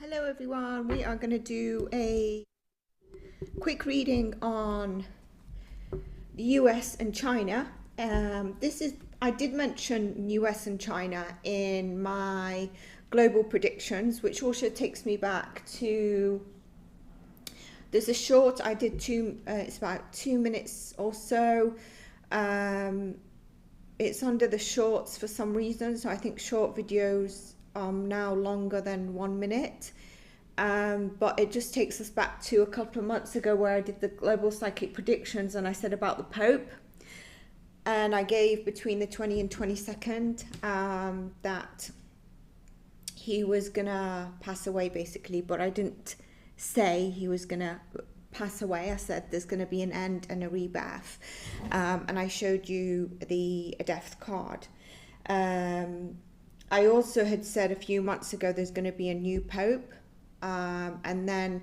Hello everyone, we are going to do a quick reading on the US and China. I did mention US and China in my global predictions, which also takes me back to, there's a short I did it's about 2 minutes or so. It's under the shorts for some reason, so I think short videos are now longer than 1 minute. But it just takes us back to a couple of months ago where I did the global psychic predictions and I said about the Pope, and I gave between the 20 and 22nd that he was gonna pass away basically, but I didn't say he was gonna pass away. I said there's gonna be an end and a rebirth, and I showed you the death card. I also had said a few months ago there's going to be a new Pope, and then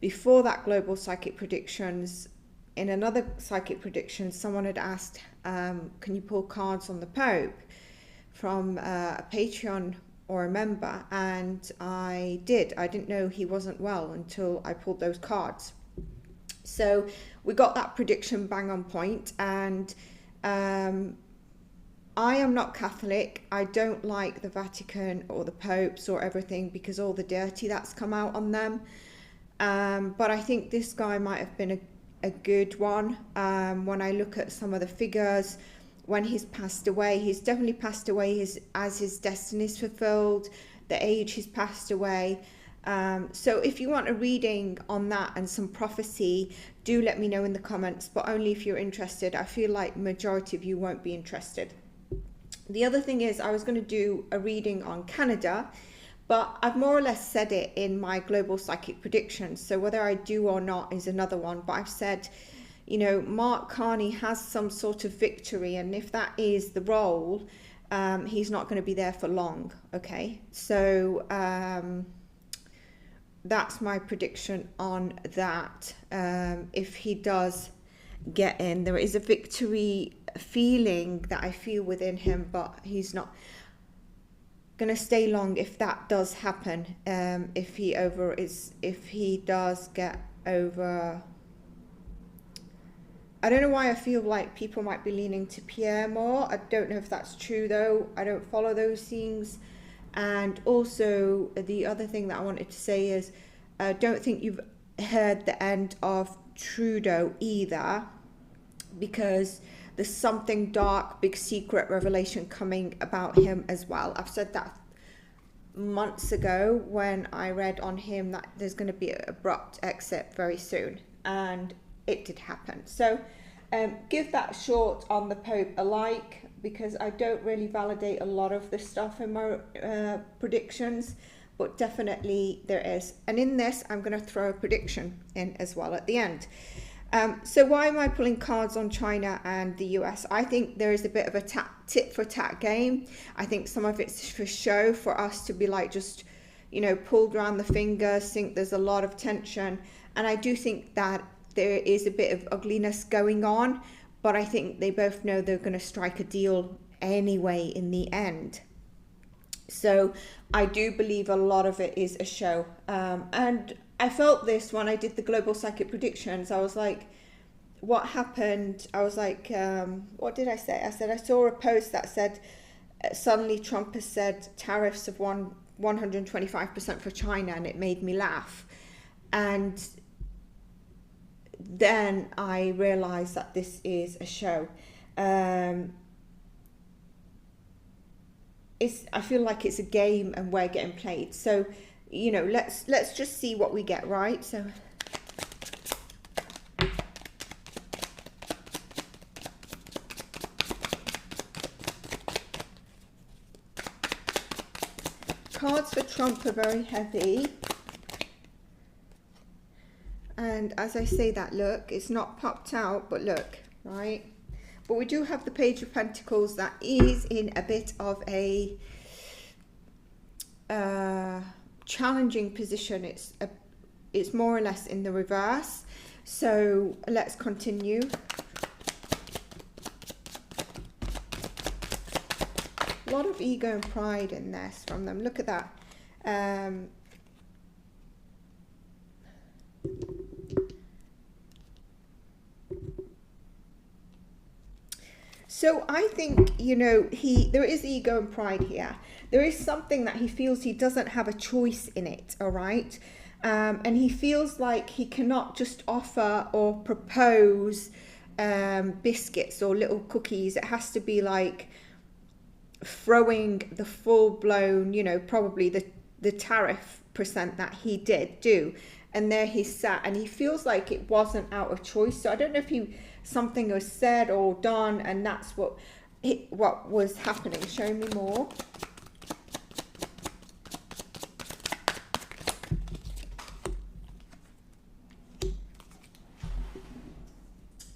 before that global psychic predictions, in another psychic prediction, someone had asked, can you pull cards on the Pope from a Patreon or a member, and I did. I didn't know he wasn't well until I pulled those cards. So we got that prediction bang on point, and I am not Catholic. I don't like the Vatican or the popes or everything because all the dirty that's come out on them. But I think this guy might have been a good one. When I look at some of the figures, when he's passed away, he's definitely passed away as his destiny is fulfilled, the age he's passed away. So if you want a reading on that and some prophecy, do let me know in the comments, but only if you're interested. I feel like majority of you won't be interested. The other thing is I was going to do a reading on Canada, but I've more or less said it in my global psychic predictions. So whether I do or not is another one. But I've said, you know, Mark Carney has some sort of victory. And if that is the role, he's not going to be there for long. Okay. So that's my prediction on that. If he does get in, there is a victory feeling that I feel within him, but he's not going to stay long if that does happen. If he does get over, I don't know why I feel like people might be leaning to Pierre more. I don't know if that's true though. I don't follow those things. And also the other thing that I wanted to say is I don't think you've heard the end of Trudeau either, because there's something dark, big secret revelation coming about him as well. I've said that months ago when I read on him that there's going to be an abrupt exit very soon, and it did happen. So give that short on the Pope a like, because I don't really validate a lot of the stuff in my predictions, but definitely there is. And in this, I'm going to throw a prediction in as well at the end. So why am I pulling cards on China and the US? I think there is a bit of a tit-for-tat game. I think some of it's for show, for us to be like just, you know, pulled around the fingers, think there's a lot of tension. And I do think that there is a bit of ugliness going on, but I think they both know they're going to strike a deal anyway in the end. So I do believe a lot of it is a show. And I felt this when I did the global psychic predictions. I was like, what happened? I was like, what did I say? I said, I saw a post that said, suddenly Trump has said tariffs of 125% for China, and it made me laugh. And then I realized that this is a show. I feel like it's a game and we're getting played. So, you know, let's just see what we get, right? So cards for Trump are very heavy. And as I say that, look, it's not popped out, but look, right? But we do have the Page of Pentacles that is in a bit of a challenging position. It's more or less in the reverse. So let's continue. A lot of ego and pride in this from them. Look at that. So I think, you know, there is ego and pride here. There is something that he feels he doesn't have a choice in it, all right? And he feels like he cannot just offer or propose biscuits or little cookies. It has to be like throwing the full-blown, you know, probably the tariff percent that he did do. And there he sat, and he feels like it wasn't out of choice. So I don't know if something was said or done, and that's what was happening. Show me more.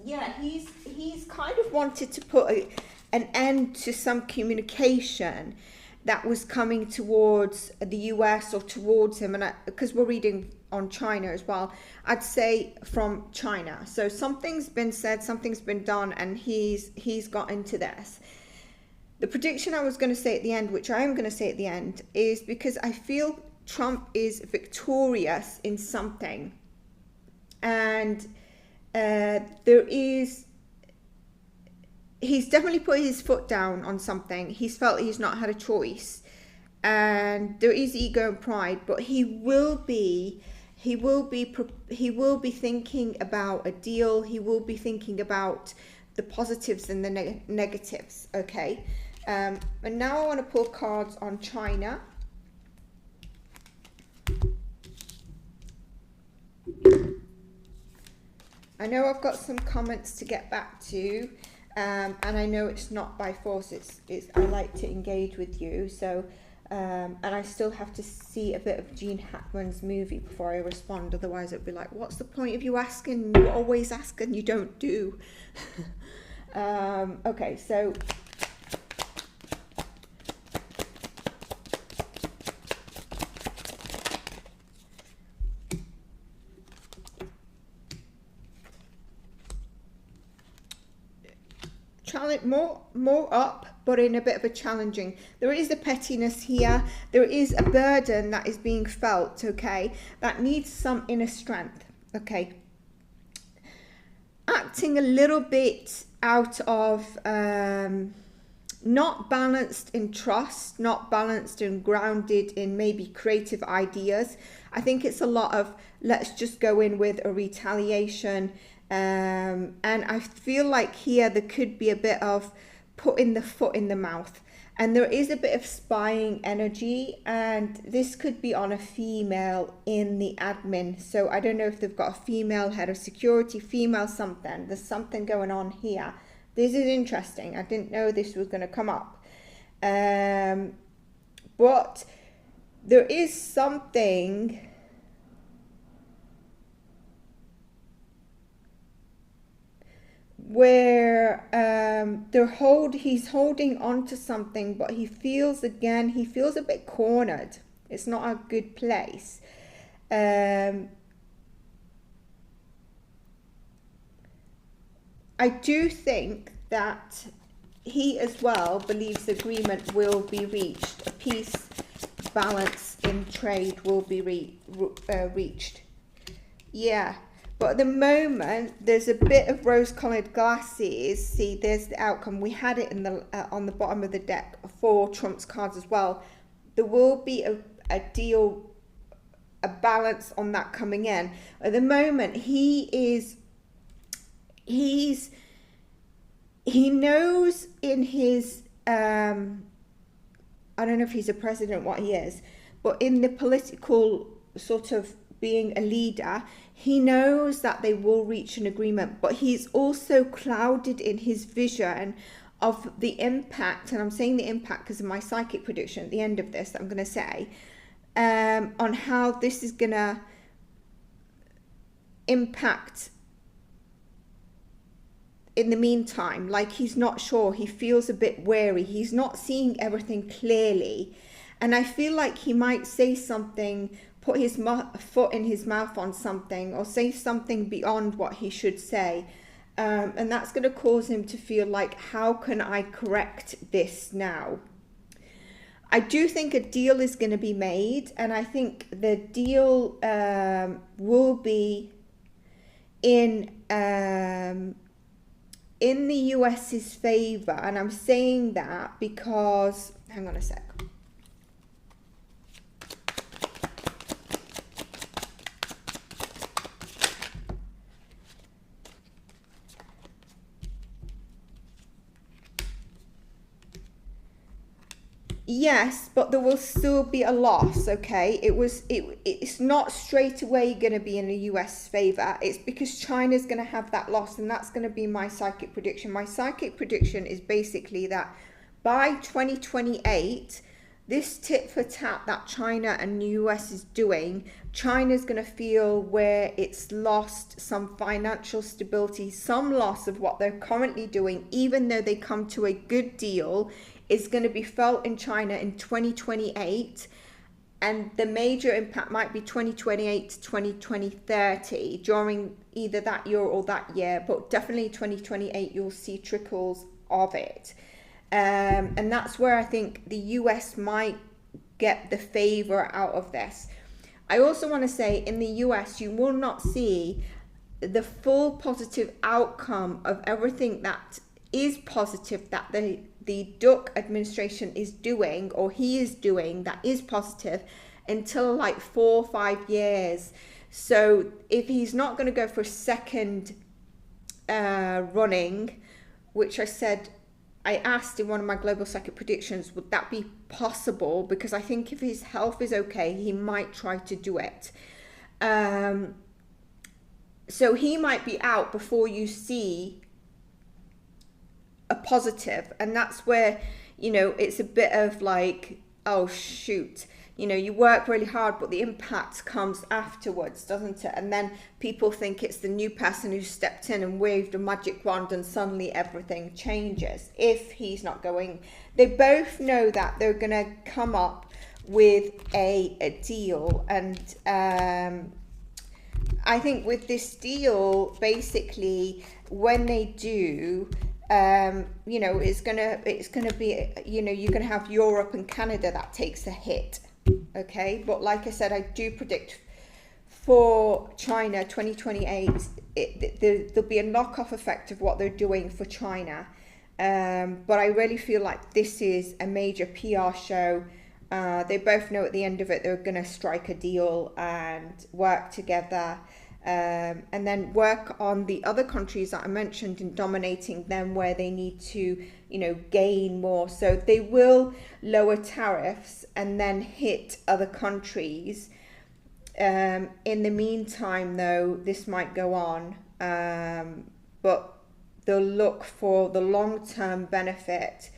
Yeah, he's kind of wanted to put an end to some communication that was coming towards the US or towards him, and because we're reading on China as well, I'd say from China. So something's been said, something's been done, and he's got into this. The prediction I was going to say at the end, which I am going to say at the end, is because I feel Trump is victorious in something, and he's definitely put his foot down on something. He's felt he's not had a choice, and there is ego and pride, but he will be thinking about a deal. He will be thinking about the positives and the negatives. Okay, and now I want to pull cards on China. I know I've got some comments to get back to, and I know it's not by force. It's I like to engage with you. So, and I still have to see a bit of Gene Hackman's movie before I respond. Otherwise, it'd be like, what's the point of you asking? You always ask and you don't do. Okay, so. More up, but in a bit of a challenging. There is a pettiness here. There is a burden that is being felt, okay, that needs some inner strength, okay. Acting a little bit out of not balanced in trust, not balanced and grounded in maybe creative ideas. I think it's a lot of let's just go in with a retaliation. And I feel like here there could be a bit of putting the foot in the mouth, and there is a bit of spying energy, and this could be on a female in the admin. So I don't know if they've got a female head of security, female something. There's something going on here. This is interesting. I didn't know this was going to come up, but there is something where he's holding on to something, but he feels a bit cornered. It's not a good place. I do think that he as well believes agreement will be reached. A peace, balance in trade will be reached. Yeah. But at the moment, there's a bit of rose-colored glasses. See, there's the outcome. We had it in the on the bottom of the deck for Trump's cards as well. There will be a deal, a balance on that coming in. At the moment, he knows in his, I don't know if he's a president, what he is, but in the political sort of being a leader, he knows that they will reach an agreement, but he's also clouded in his vision of the impact, and I'm saying the impact because of my psychic prediction at the end of this, I'm going to say, on how this is going to impact in the meantime. Like, he's not sure, he feels a bit wary, he's not seeing everything clearly, and I feel like he might say something, put his foot in his mouth on something, or say something beyond what he should say, and that's going to cause him to feel like, how can I correct this now? I do think a deal is going to be made, and I think the deal will be in in the US's favor, and I'm saying that because, hang on a sec. Yes, but there will still be a loss, okay? It's not straight away going to be in the US favor. It's because China's going to have that loss, and that's going to be my psychic prediction. My psychic prediction is basically that by 2028, this tit for tat that China and the US is doing, China's going to feel where it's lost some financial stability, some loss of what they're currently doing, even though they come to a good deal, is going to be felt in China in 2028, and the major impact might be 2028 to 2030 during either that year or that year, but definitely 2028 you'll see trickles of it, and that's where I think the US might get the favor out of this. I also want to say in the US you will not see the full positive outcome of everything that is positive that the Duck administration is doing, or he is doing, that is positive until like 4 or 5 years. So if he's not going to go for a second running, which I asked in one of my global psychic predictions, would that be possible? Because I think if his health is okay, he might try to do it. So he might be out before you see a positive, and that's where, you know, it's a bit of like, oh shoot, you know, you work really hard but the impact comes afterwards, doesn't it? And then people think it's the new person who stepped in and waved a magic wand and suddenly everything changes if he's not going. They both know that they're gonna come up with a deal, and I think with this deal, basically when they do, you know, it's gonna be, you know, you're gonna have Europe and Canada that takes a hit, okay? But like I said, I do predict for China 2028 there'll be a knock-off effect of what they're doing for China, but I really feel like this is a major PR show. They both know at the end of it they're gonna strike a deal and work together. And then work on the other countries that I mentioned and dominating them where they need to, you know, gain more. So they will lower tariffs and then hit other countries. In the meantime, though, this might go on, but they'll look for the long-term benefit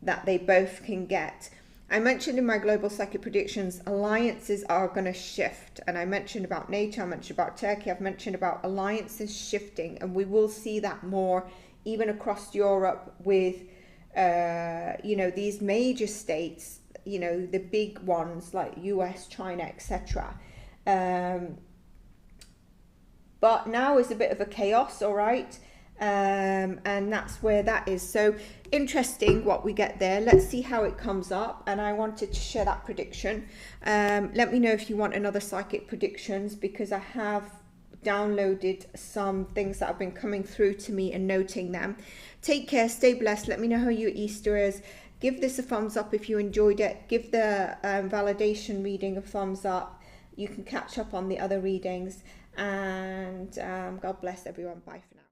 that they both can get. I mentioned in my global psychic predictions, alliances are going to shift. And I mentioned about NATO, I mentioned about Turkey, I've mentioned about alliances shifting. And we will see that more even across Europe with, you know, these major states, you know, the big ones like US, China, etc. But now is a bit of a chaos, all right? And that's where that is. So interesting what we get there. Let's see how it comes up, and I wanted to share that prediction. Let me know if you want another psychic predictions, because I have downloaded some things that have been coming through to me and noting them. Take care, stay blessed. Let me know how your Easter is. Give this a thumbs up if you enjoyed it. Give the validation reading a thumbs up. You can catch up on the other readings, and God bless everyone. Bye for now.